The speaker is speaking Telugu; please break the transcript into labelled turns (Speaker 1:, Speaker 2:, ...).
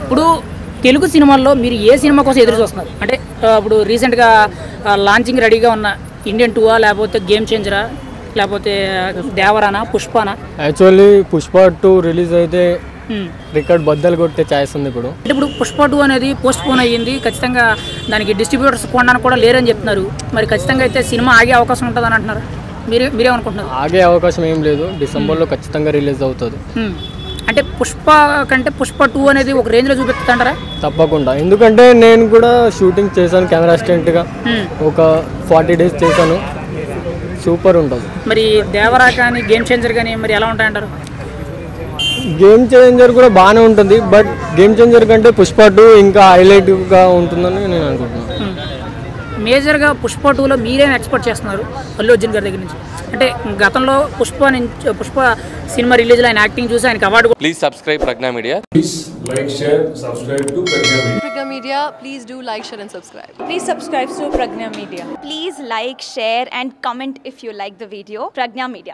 Speaker 1: ఇప్పుడు తెలుగు సినిమాల్లో మీరు ఏ సినిమా కోసం ఎదురు చూస్తున్నారు? అంటే ఇప్పుడు రీసెంట్గా లాంచింగ్ రెడీగా ఉన్న ఇండియన్ 2 లేకపోతే గేమ్ చేంజరా లేకపోతే దేవరానా పుష్పానా?
Speaker 2: యాక్చువల్లీ పుష్ప 2 రిలీజ్ అయితే రికార్డ్ బద్దలు కొట్టే ఛాయిస్ ఉంది ఇప్పుడు.
Speaker 1: అంటే ఇప్పుడు పుష్ప 2 అనేది పోస్ట్ పోన్ అయ్యింది, ఖచ్చితంగా దానికి డిస్ట్రిబ్యూటర్స్ కొనడానికి కూడా లేరని చెప్తున్నారు. మరి ఖచ్చితంగా అయితే సినిమా ఆగే అవకాశం ఉంటుందని అంటున్నారు. మీరేమనుకుంటున్నారు?
Speaker 2: ఆగే అవకాశం ఏం లేదు, డిసెంబర్లో ఖచ్చితంగా రిలీజ్ అవుతుంది.
Speaker 1: అంటే పుష్ప కంటే పుష్ప 2 అనేది ఒక రేంజ్లో చూపిస్తుంటారా?
Speaker 2: తప్పకుండా, ఎందుకంటే నేను కూడా షూటింగ్ చేశాను కెమెరా అసిస్టెంట్గా, ఒక 40 days చేశాను. సూపర్ ఉంటుంది.
Speaker 1: మరి దేవరా కానీ గేమ్ చేంజర్ కానీ మరి ఎలా ఉంటాయంటారు?
Speaker 2: గేమ్ చేంజర్ కూడా బాగానే ఉంటుంది, బట్ గేమ్ చేంజర్ కంటే పుష్ప 2 ఇంకా హైలైట్గా ఉంటుందని నేను అనుకుంటున్నాను.
Speaker 1: మేజర్గా పుష్ప 2లో మీరేం ఎక్స్పెక్ట్ చేస్తున్నారు అల్లు అర్జున్ గారి దగ్గర నుంచి? అంటే గతంలో పుష్ప సినిమా రిలీజ్లో ఆయన యాక్టింగ్ చూసి ఆయనకి award.
Speaker 3: Please subscribe Pragna Media.
Speaker 4: Please like, share, subscribe to Pragna Media.
Speaker 5: Pragna Media, please do like, share and subscribe.
Speaker 6: Please subscribe to Pragna Media.
Speaker 7: Please like, share and comment if you like the video. Pragna Media.